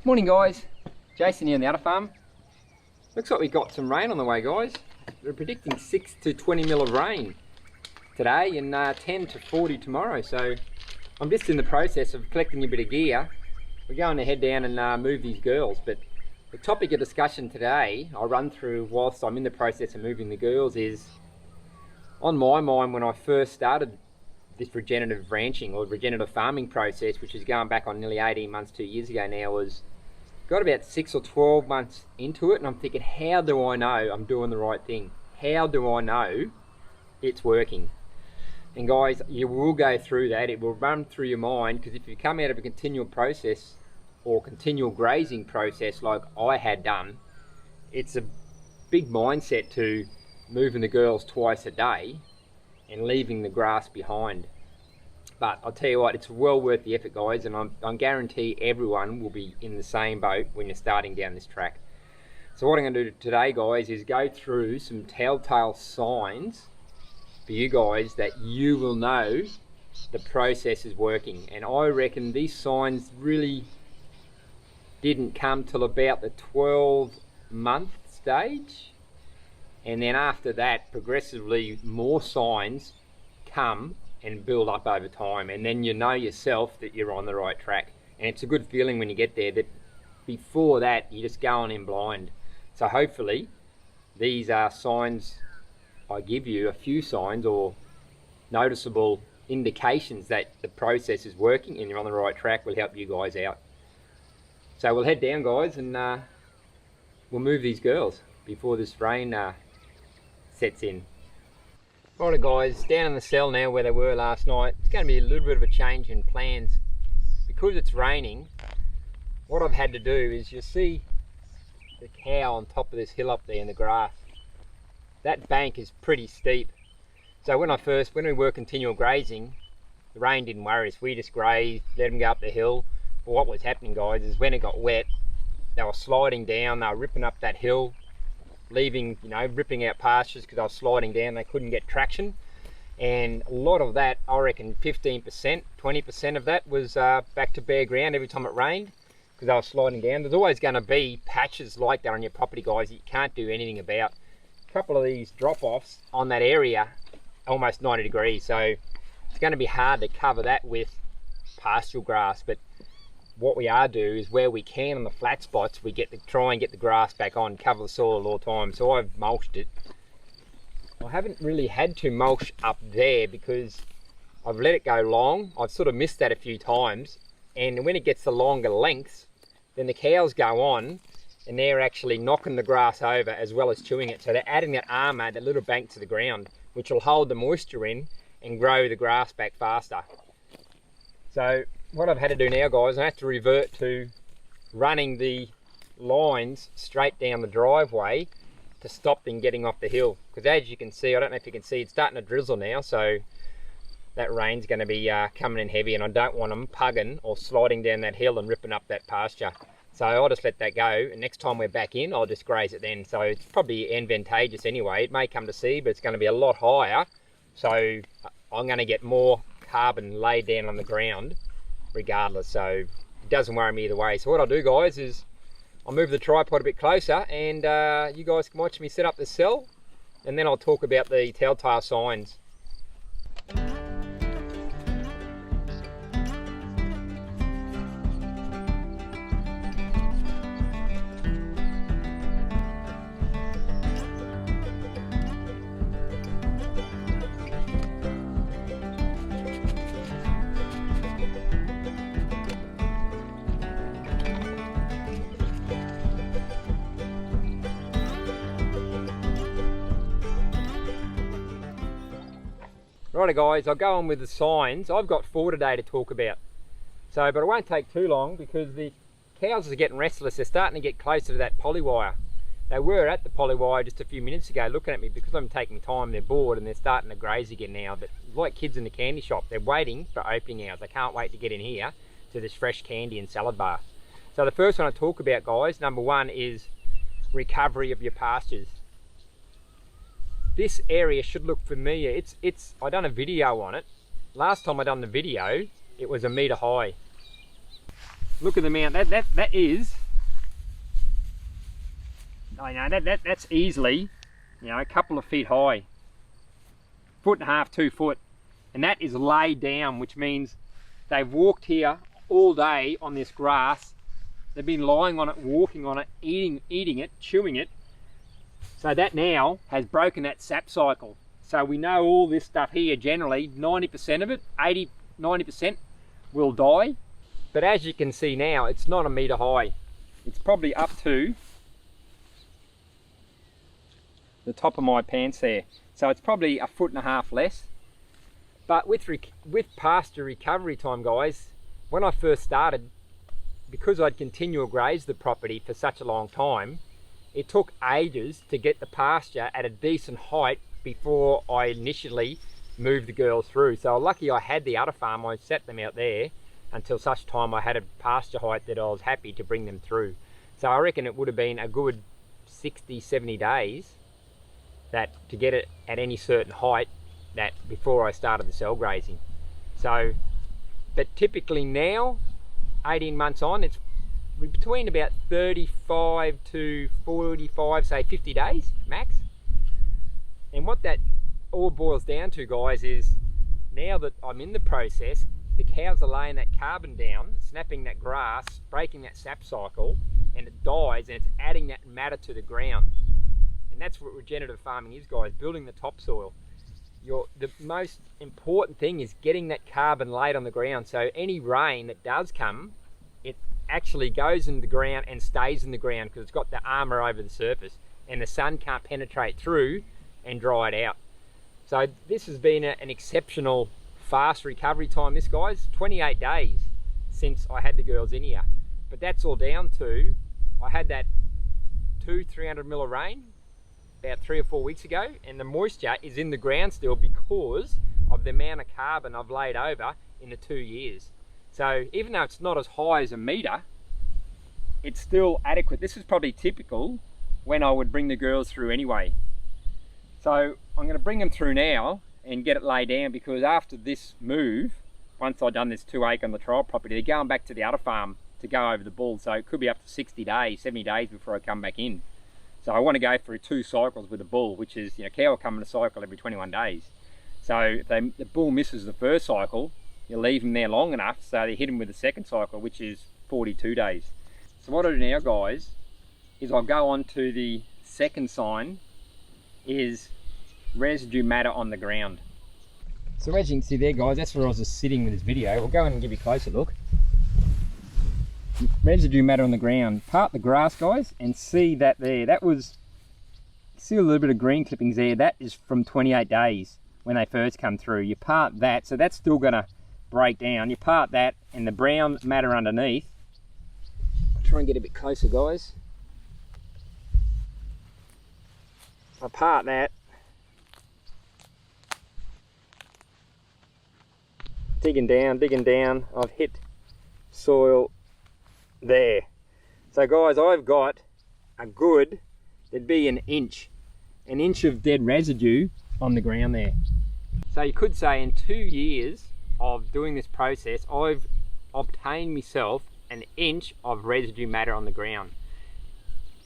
Morning guys, Jason here on the Udderfarm. Looks like we got some rain on the way guys. We're predicting 6 to 20 mil of rain today and 10 to 40 tomorrow. So I'm just in the process of collecting a bit of gear. We're going to head down and move these girls, but the topic of discussion today I'll run through whilst I'm in the process of moving the girls is on my mind when I first started this regenerative ranching or regenerative farming process, which is going back on nearly 18 months, 2 years ago now, was got about 6 or 12 months into it, and I'm thinking, how do I know I'm doing the right thing? How do I know it's working? And guys, you will go through that. It will run through your mind, because if you come out of a continual process or continual grazing process like I had done, it's a big mindset to moving the girls twice a day and leaving the grass behind. But I'll tell you what, it's well worth the effort guys, and I guarantee everyone will be in the same boat when you're starting down this track. So what I'm going to do today guys is go through some telltale signs for you guys that you will know the process is working. And I reckon these signs really didn't come till about the 12-month stage, and then after that progressively more signs come and build up over time, and then you know yourself that you're on the right track. And it's a good feeling when you get there, that before that you're just going in blind. So hopefully these are signs I give you, a few signs or noticeable indications that the process is working and you're on the right track, will help you guys out. So we'll head down guys and we'll move these girls before this rain sets in. Righto guys, down in the cell now where they were last night. It's going to be a little bit of a change in plans. Because it's raining, what I've had to do is, you see the cow on top of this hill up there in the grass. That bank is pretty steep. So when we were continual grazing, the rain didn't worry us. We just grazed, let them go up the hill. But what was happening guys is when it got wet, they were sliding down, they were ripping up that hill, leaving, ripping out pastures because I was sliding down, they couldn't get traction. And a lot of that, I reckon 15%, 20% of that was back to bare ground every time it rained, because I was sliding down. There's always going to be patches like that on your property guys that you can't do anything about. A couple of these drop-offs on that area, almost 90 degrees, so it's going to be hard to cover that with pastoral grass. But what we are do is, where we can on the flat spots, we try and get the grass back on, cover the soil all the time. So I've mulched it. I haven't really had to mulch up there because I've let it go long. I've sort of missed that a few times, and when it gets the longer lengths, then the cows go on and they're actually knocking the grass over as well as chewing it. So they're adding that armour, that little bank to the ground, which will hold the moisture in and grow the grass back faster. So what I've had to do now guys, I have to revert to running the lines straight down the driveway to stop them getting off the hill. Because as you can see, I don't know if you can see, it's starting to drizzle now, so that rain's going to be coming in heavy, and I don't want them pugging or sliding down that hill and ripping up that pasture. So I'll just let that go, and next time we're back in, I'll just graze it then. So it's probably advantageous anyway. It may come to seed, but it's going to be a lot higher, so I'm going to get more carbon laid down on the ground regardless, so it doesn't worry me either way. So what I'll do guys is I'll move the tripod a bit closer, and you guys can watch me set up the cell, and then I'll talk about the telltale signs. Righto guys, I'll go on with the signs. I've got 4 today to talk about. But it won't take too long, because the cows are getting restless. They're starting to get closer to that poly wire. They were at the poly wire just a few minutes ago looking at me. Because I'm taking time, they're bored and they're starting to graze again now. But like kids in the candy shop, they're waiting for opening hours. They can't wait to get in here to this fresh candy and salad bar. So the first one I talk about guys, number 1, is recovery of your pastures. This area should look familiar. I done a video on it. Last time I done the video, it was 1 metre high. Look at the amount, that is I know that's easily, you know, a couple of feet high, 1.5 foot, 2 foot, and that is laid down, which means they've walked here all day on this grass. They've been lying on it, walking on it, eating it, chewing it. So that now has broken that sap cycle. So we know all this stuff here, generally 90% of it, 90% will die. But as you can see now, it's not a metre high. It's probably up to the top of my pants there. So it's probably 1.5 foot less. But with pasture recovery time, guys, when I first started, because I'd continual grazed the property for such a long time, it took ages to get the pasture at a decent height before I initially moved the girls through. So lucky I had the Udderfarm. I set them out there until such time I had a pasture height that I was happy to bring them through. So I reckon it would have been a good 60, 70 days that to get it at any certain height that before I started the cell grazing. So, but typically now, 18 months on, it's between about 35 to 45, say 50 days max. And what that all boils down to, guys, is now that I'm in the process, the cows are laying that carbon down, snapping that grass, breaking that sap cycle, and it dies, and it's adding that matter to the ground. And that's what regenerative farming is, guys, building the topsoil. The most important thing is getting that carbon laid on the ground, so any rain that does come, it actually goes in the ground and stays in the ground because it's got the armour over the surface, and the sun can't penetrate through and dry it out. So this has been an exceptional fast recovery time, this, guys. 28 days since I had the girls in here. But that's all down to, I had that 200-300 mil of rain about 3 or 4 weeks ago, and the moisture is in the ground still because of the amount of carbon I've laid over in the 2 years. So even though it's not as high as a metre, it's still adequate. This is probably typical when I would bring the girls through anyway. So I'm going to bring them through now and get it laid down, because after this move, once I've done this 2 acre on the trial property, they're going back to the Udderfarm to go over the bull. So it could be up to 60 days, 70 days before I come back in. So I want to go through 2 cycles with the bull, which is, you know, cow will come in a cycle every 21 days. So if the bull misses the first cycle, you leave them there long enough so they hit them with the second cycle, which is 42 days. So what I do now, guys, is I'll go on to the second sign, is residue matter on the ground. So as you can see there, guys, that's where I was just sitting with this video. We'll go in and give you a closer look. Residue matter on the ground. Part the grass, guys, and see that there. That was, see a little bit of green clippings there. That is from 28 days when they first come through. You part that, so that's still going to break down. You part that, and the brown matter underneath. I'll try and get a bit closer, guys. I part that. Digging down, I've hit soil there. So guys, I've got a good, there'd be an inch of dead residue on the ground there. So you could say in 2 years of doing this process, I've obtained myself an inch of residue matter on the ground.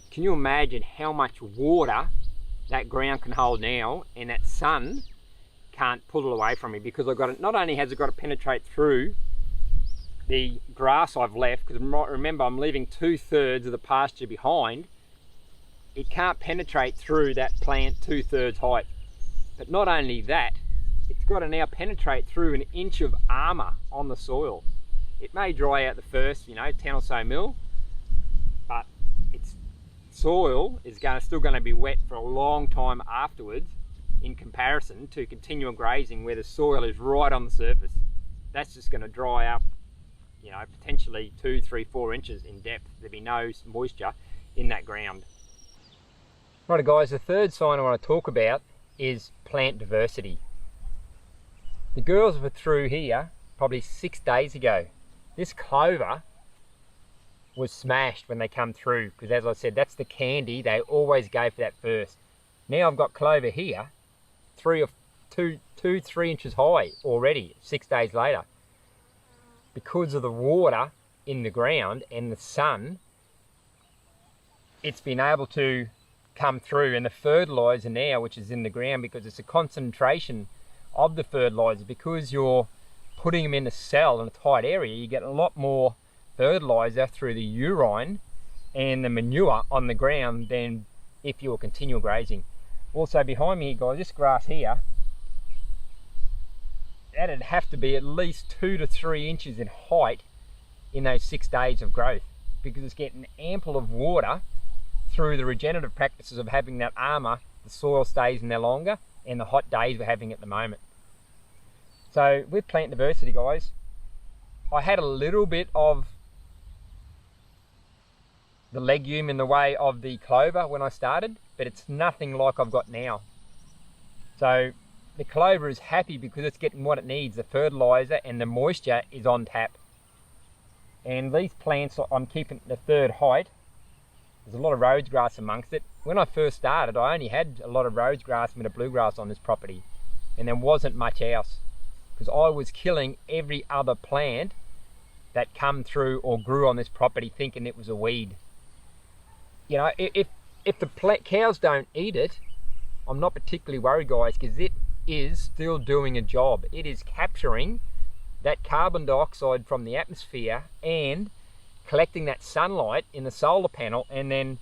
Can you imagine how much water that ground can hold now, and that sun can't pull it away from me, because I've got it, not only has it got to penetrate through the grass I've left, because remember I'm leaving 2/3 of the pasture behind, it can't penetrate through that plant 2/3 height. But not only that, it's got to now penetrate through an inch of armour on the soil. It may dry out the first, 10 or so mil, but its soil is still going to be wet for a long time afterwards, in comparison to continual grazing where the soil is right on the surface. That's just going to dry up, potentially 2, 3, 4 inches in depth. There'll be no moisture in that ground. Right, guys, the third sign I want to talk about is plant diversity. The girls were through here probably 6 days ago. This clover was smashed when they come through, because as I said, that's the candy. They always go for that first. Now I've got clover here, 3 inches high already 6 days later. Because of the water in the ground and the sun, it's been able to come through, and the fertilizer now, which is in the ground, because it's a concentration of the fertilizer, because you're putting them in a cell in a tight area, you get a lot more fertilizer through the urine and the manure on the ground than if you were continual grazing. Also behind me here, guys, this grass here, that'd have to be at least 2 to 3 inches in height in those 6 days of growth, because it's getting ample of water through the regenerative practices of having that armour. The soil stays in there longer, and the hot days we're having at the moment. So with plant diversity, guys, I had a little bit of the legume in the way of the clover when I started, but it's nothing like I've got now. So the clover is happy because it's getting what it needs. The fertilizer and the moisture is on tap. And these plants, I'm keeping the third height. There's a lot of rose grass amongst it. When I first started, I only had a lot of rose grass and a bluegrass on this property, and there wasn't much else, because I was killing every other plant that come through or grew on this property, thinking it was a weed. You know, if the cows don't eat it, I'm not particularly worried, guys, because it is still doing a job. It is capturing that carbon dioxide from the atmosphere and collecting that sunlight in the solar panel, and then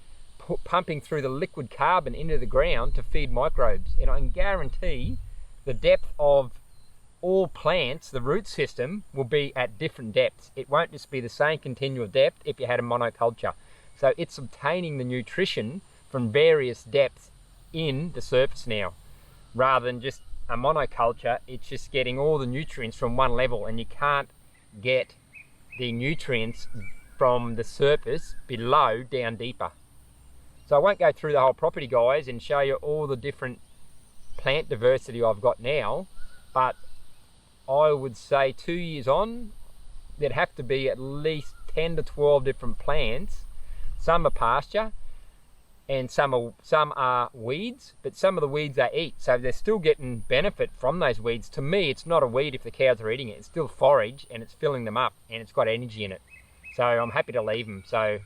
pumping through the liquid carbon into the ground to feed microbes. And I can guarantee the depth of all plants, the root system, will be at different depths. It won't just be the same continual depth if you had a monoculture. So it's obtaining the nutrition from various depths in the surface now, rather than just a monoculture. It's just getting all the nutrients from one level, and you can't get the nutrients from the surface below down deeper. So I won't go through the whole property, guys, and show you all the different plant diversity I've got now, but I would say 2 years on, there'd have to be at least 10 to 12 different plants. Some are pasture and some are weeds, but some of the weeds I eat, so they're still getting benefit from those weeds. To me, it's not a weed if the cows are eating it. It's still forage, and it's filling them up, and it's got energy in it. So I'm happy to leave them. So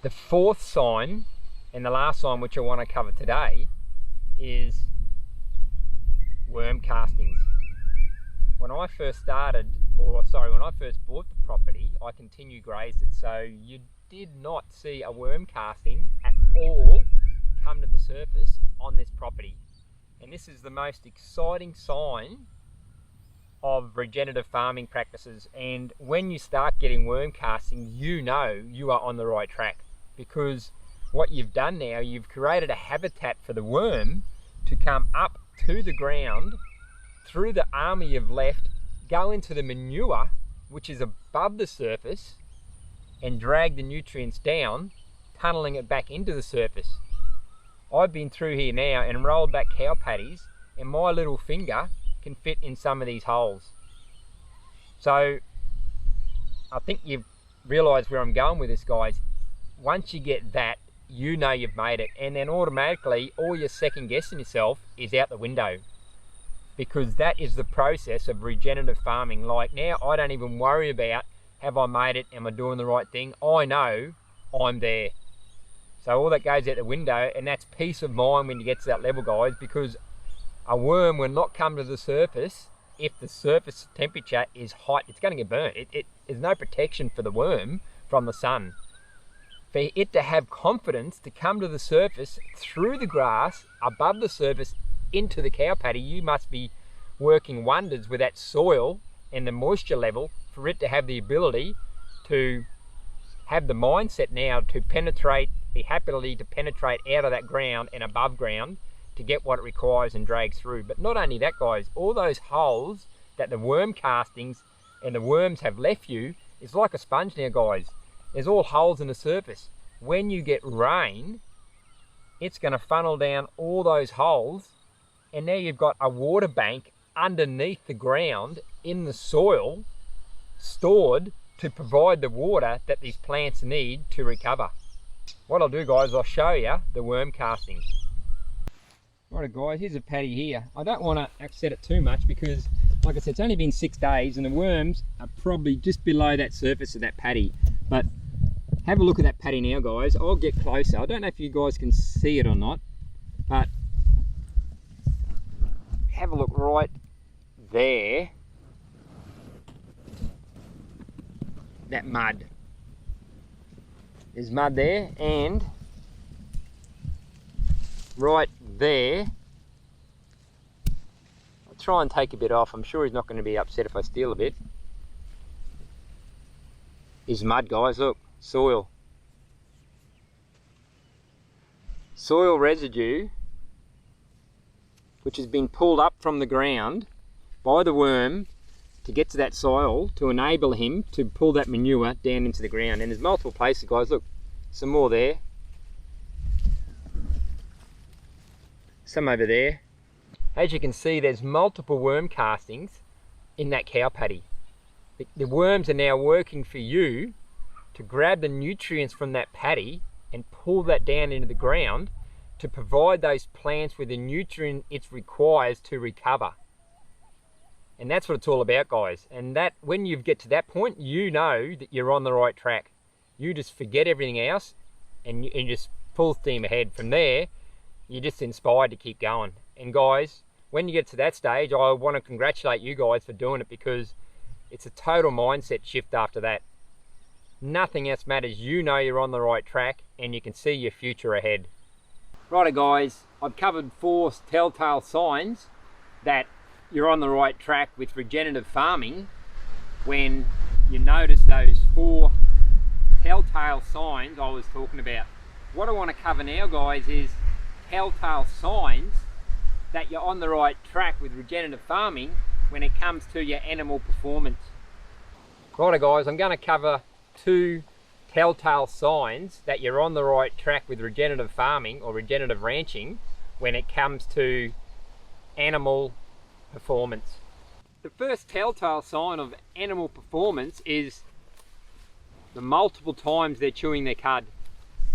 the fourth sign, and the last sign which I want to cover today, is worm castings. When I first started, when I first bought the property, I continued grazed it. So you did not see a worm casting at all come to the surface on this property. And this is the most exciting sign of regenerative farming practices. And when you start getting worm castings, you know you are on the right track, because what you've done now, you've created a habitat for the worm to come up to the ground through the armour you've left, go into the manure which is above the surface, and drag the nutrients down, tunnelling it back into the surface. I've been through here now and rolled back cow patties, and my little finger can fit in some of these holes. So I think you've realised where I'm going with this, guys. Once you get that, you know you've made it, and then automatically all your second guessing yourself is out the window, because that is the process of regenerative farming. Like now, I don't even worry about, have I made it, am I doing the right thing? I know I'm there. So all that goes out the window, and that's peace of mind when you get to that level, guys, because a worm will not come to the surface if the surface temperature is hot. It's going to get burnt. There's no protection for the worm from the sun. For it to have confidence to come to the surface through the grass, above the surface, into the cow paddy, you must be working wonders with that soil and the moisture level for it to have the ability to have the mindset now to penetrate, be happily to penetrate out of that ground and above ground to get what it requires and drags through. But not only that, guys, all those holes that the worm castings and the worms have left you is like a sponge now, guys. There's all holes in the surface. When you get rain, it's going to funnel down all those holes, and now you've got a water bank underneath the ground in the soil, stored to provide the water that these plants need to recover. What I'll do, guys, I'll show you the worm castings. Right, guys, here's a paddy here. I don't want to upset it too much because, like I said, it's only been 6 days and the worms are probably just below that surface of that paddy. But Have a look at that paddy now, guys. I'll get closer. I don't know if you guys can see it or not, but have a look right there. That mud. There's mud there, and right there, I'll try and take a bit off. I'm sure he's not going to be upset if I steal a bit. Is mud, guys. Look, soil. Soil residue, which has been pulled up from the ground by the worm to get to that soil to enable him to pull that manure down into the ground. And there's multiple places, guys. Look, some more there, some over there. As you can see, there's multiple worm castings in that cow paddy. The worms are now working for you to grab the nutrients from that paddy and pull that down into the ground to provide those plants with the nutrient it requires to recover. And that's what it's all about, guys. And that, when you get to that point, you know that you're on the right track. You just forget everything else and you just full steam ahead. From there, you're just inspired to keep going. And guys, when you get to that stage, I want to congratulate you guys for doing it, because it's a total mindset shift after that. Nothing else matters. You know you're on the right track and you can see your future ahead. Righto, guys, I've covered 4 telltale signs that you're on the right track with regenerative farming. When you notice those 4 telltale signs I was talking about. What I want to cover now, guys, is telltale signs that you're on the right track with regenerative farming when it comes to your animal performance. Righto, guys, I'm going to cover 2 telltale signs that you're on the right track with regenerative farming or regenerative ranching when it comes to animal performance. The first telltale sign of animal performance is the multiple times they're chewing their cud.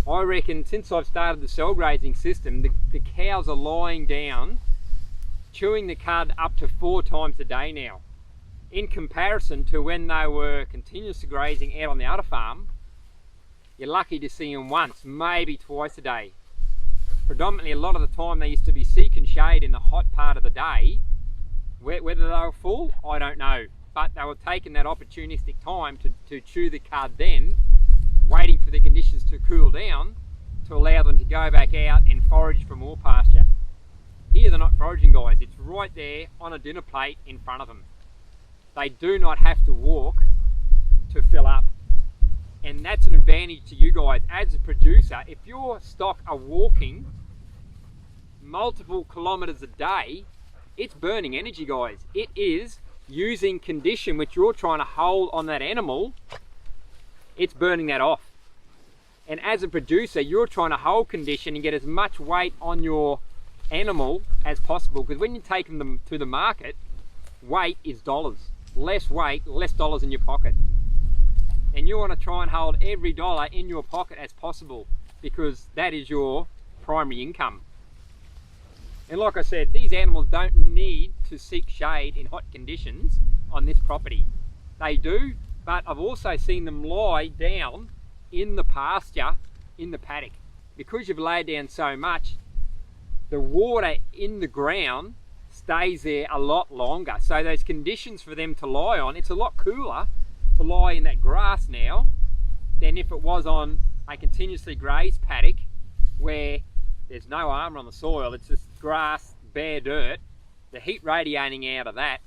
I reckon since I've started the cell grazing system, the cows are lying down chewing the cud up to 4 times a day now. In comparison to when they were continuously grazing out on the Udderfarm, you're lucky to see them once, maybe twice a day. Predominantly, a lot of the time they used to be seeking shade in the hot part of the day. Whether they were full, I don't know. But they were taking that opportunistic time to chew the cud then, waiting for the conditions to cool down to allow them to go back out and forage for more pasture. Here they're not foraging, guys. It's right there on a dinner plate in front of them. They do not have to walk to fill up. And that's an advantage to you guys as a producer. If your stock are walking multiple kilometers a day, it's burning energy, guys. It is using condition which you're trying to hold on that animal. It's burning that off. And as a producer, you're trying to hold condition and get as much weight on your animal as possible, because when you take them to the market, weight is dollars. Less weight, less dollars in your pocket. And you want to try and hold every dollar in your pocket as possible, because that is your primary income. And like I said, these animals don't need to seek shade in hot conditions on this property. They do, but I've also seen them lie down in the pasture, in the paddock. Because you've laid down so much, the water in the ground stays there a lot longer. So those conditions for them to lie on, it's a lot cooler to lie in that grass now than if it was on a continuously grazed paddock where there's no armour on the soil. It's just grass, bare dirt. The heat radiating out of that,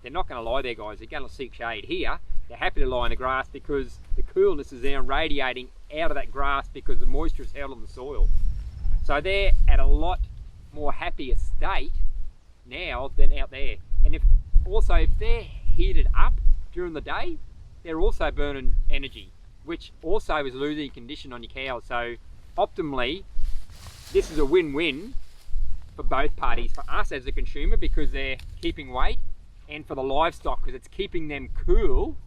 they're not going to lie there, guys. They're going to seek shade. Here, they're happy to lie in the grass because the coolness is now radiating out of that grass because the moisture is held on the soil. So they're at a lot more happier state now than out there. And if they're heated up during the day, they're also burning energy, which also is losing condition on your cows. So optimally, this is a win-win for both parties. For us as a consumer, because they're keeping weight, and for the livestock, because it's keeping them cool.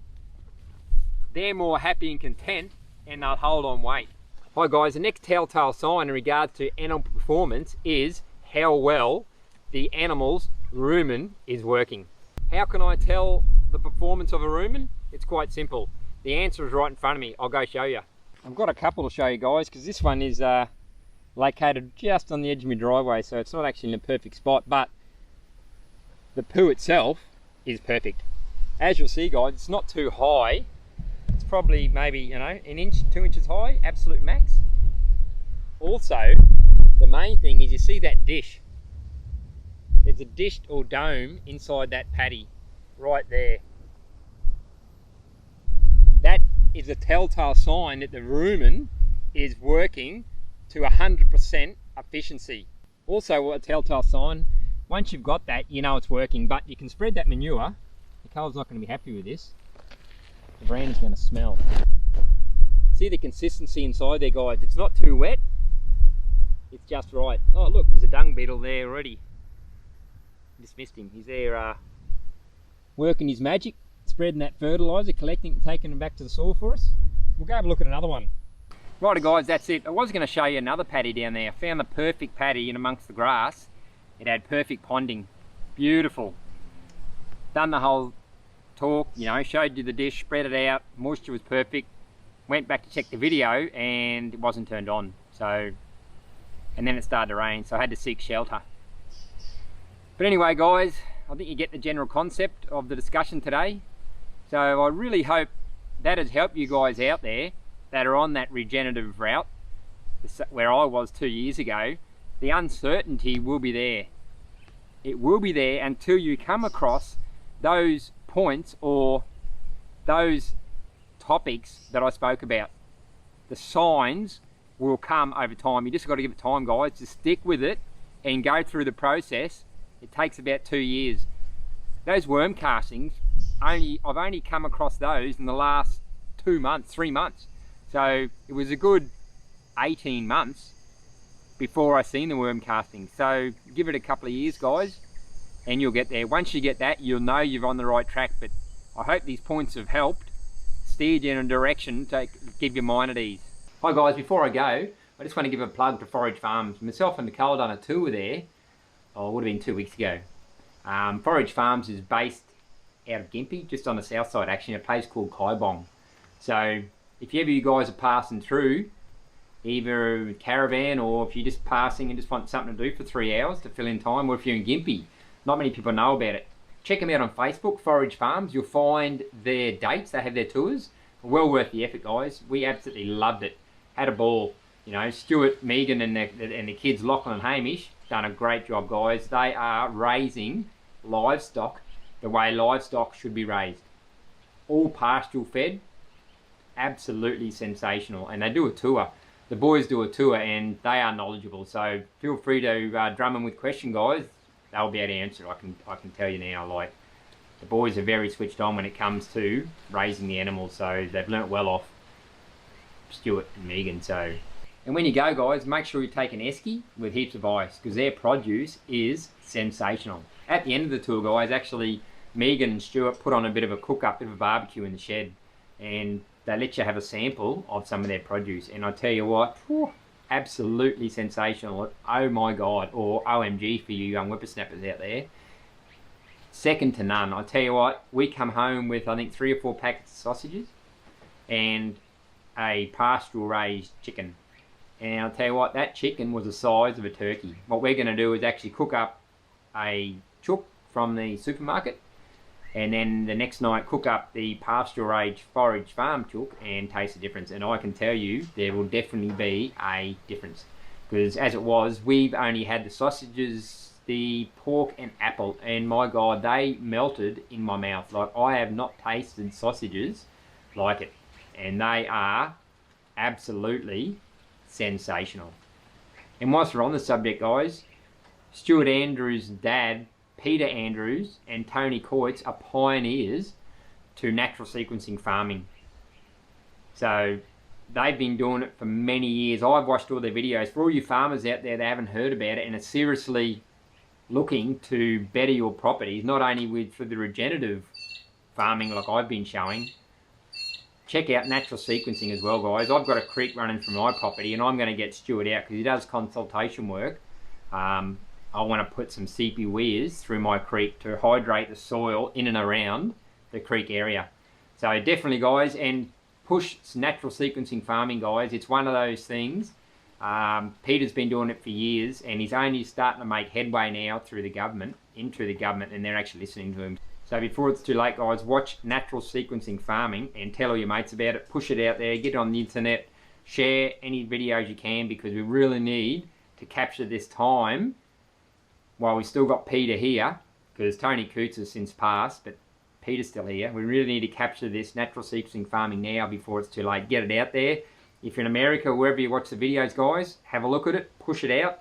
They're more happy and content, and they'll hold on weight. Hi guys, the next telltale sign in regards to animal performance is how well the animal's rumen is working. How can I tell the performance of a rumen? It's quite simple. The answer is right in front of me. I'll go show you. I've got a couple to show you guys, because this one is located just on the edge of my driveway, so it's not actually in a perfect spot, but the poo itself is perfect. As you'll see, guys, it's not too high. It's probably maybe, you know, an inch, 2 inches high, absolute max. Also, the main thing is you see that dish. There's a dish or dome inside that paddy, right there. That is a telltale sign that the rumen is working to 100% efficiency. Also, a telltale sign, once you've got that, you know it's working, but you can spread that manure. The cows not going to be happy with this. The brand is going to smell. See the consistency inside there, guys. It's not too wet. It's just right. Oh, look, there's a dung beetle there already. Dismissed him. He's there working his magic, spreading that fertiliser, collecting it, taking it back to the soil for us. We'll go have a look at another one. Righty guys, that's it. I was going to show you another paddy down there. I found the perfect paddy in amongst the grass. It had perfect ponding. Beautiful. Done the whole talk, you know, showed you the dish, spread it out, moisture was perfect. Went back to check the video and it wasn't turned on. So, and then it started to rain, so I had to seek shelter. But anyway guys, I think you get the general concept of the discussion today. So I really hope that has helped you guys out there that are on that regenerative route, where I was 2 years ago. The uncertainty will be there. It will be there until you come across those points or those topics that I spoke about. The signs will come over time. You just got to give it time, guys. Just stick with it and go through the process. It takes about 2 years. Those worm castings, I've only come across those in the last 2 months, 3 months. So it was a good 18 months before I seen the worm casting. So give it a couple of years, guys, and you'll get there. Once you get that, you'll know you're on the right track. But I hope these points have helped steer you in a direction to give your mind at ease. Hi guys, before I go, I just want to give a plug to Forage Farms. Myself and Nicole done a tour there, oh, it would have been 2 weeks ago. Forage Farms is based out of Gympie, just on the south side actually, in a place called Kaibong. So if ever you guys are passing through, either a caravan or if you're just passing and just want something to do for 3 hours to fill in time, or if you're in Gympie, not many people know about it. Check them out on Facebook, Forage Farms. You'll find their dates, they have their tours. Well worth the effort, guys. We absolutely loved it. Had a ball. You know, Stuart, Megan and the kids, Lachlan and Hamish, done a great job, guys. They are raising livestock the way livestock should be raised. All pastoral fed. Absolutely sensational. And they do a tour. The boys do a tour and they are knowledgeable. So feel free to drum them with questions, guys. They'll be able to answer. I can tell you now. Like, the boys are very switched on when it comes to raising the animals. So they've learnt well off Stuart and Megan. So, and when you go, guys, make sure you take an esky with heaps of ice, because their produce is sensational. At the end of the tour, guys, actually Megan and Stuart put on a bit of a cook-up, bit of a barbecue in the shed, and they let you have a sample of some of their produce. And I tell you what, whew, absolutely sensational. Oh my God, or OMG for you young whippersnappers out there. Second to none. I tell you what, we come home with I think 3 or 4 packets of sausages and a pastoral raised chicken. And I'll tell you what, that chicken was the size of a turkey. What we're going to do is actually cook up a chook from the supermarket, and then the next night cook up the pastoral raised Forage Farm chook and taste the difference. And I can tell you there will definitely be a difference, because as it was, we've only had the sausages, the pork and apple, and my God, they melted in my mouth. Like, I have not tasted sausages like it, and they are absolutely sensational. And whilst we're on the subject, guys, Stuart Andrews' dad, Peter Andrews, and Tony Coytes are pioneers to natural sequencing farming. So they've been doing it for many years. I've watched all their videos. For all you farmers out there that haven't heard about it and are seriously looking to better your properties, not only for the regenerative farming like I've been showing, check out natural sequencing as well, guys. I've got a creek running from my property, and I'm going to get Stuart out because he does consultation work. I want to put some CP weirs through my creek to hydrate the soil in and around the creek area. So definitely, guys, and push natural sequencing farming, guys. It's one of those things. Peter's been doing it for years, and he's only starting to make headway now through the government, and they're actually listening to him. So before it's too late, guys, watch natural sequencing farming and tell all your mates about it. Push it out there, get it on the internet, share any videos you can, because we really need to capture this time while we've still got Peter here, because Tony Coots has since passed, but Peter's still here. We really need to capture this natural sequencing farming now before it's too late. Get it out there. If you're in America, wherever you watch the videos, guys, have a look at it, push it out.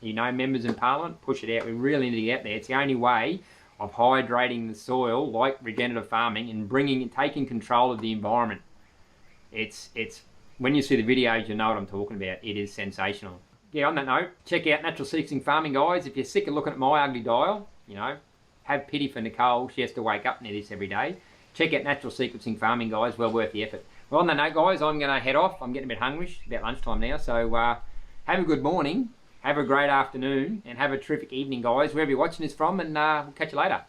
You know, members in Parliament, push it out. We really need to get there. It's the only way of hydrating the soil, like regenerative farming, and taking control of the environment. It's when you see the videos, you know what I'm talking about. It is sensational. Yeah, on that note, check out natural sequencing farming, guys. If you're sick of looking at my ugly dial, you know, have pity for Nicole. She has to wake up near this every day. Check out natural sequencing farming, guys. Well worth the effort. Well, on that note, guys, I'm going to head off. I'm getting a bit hungry. It's about lunchtime now. So have a good morning, have a great afternoon, and have a terrific evening, guys, wherever you're watching this from, and we'll catch you later.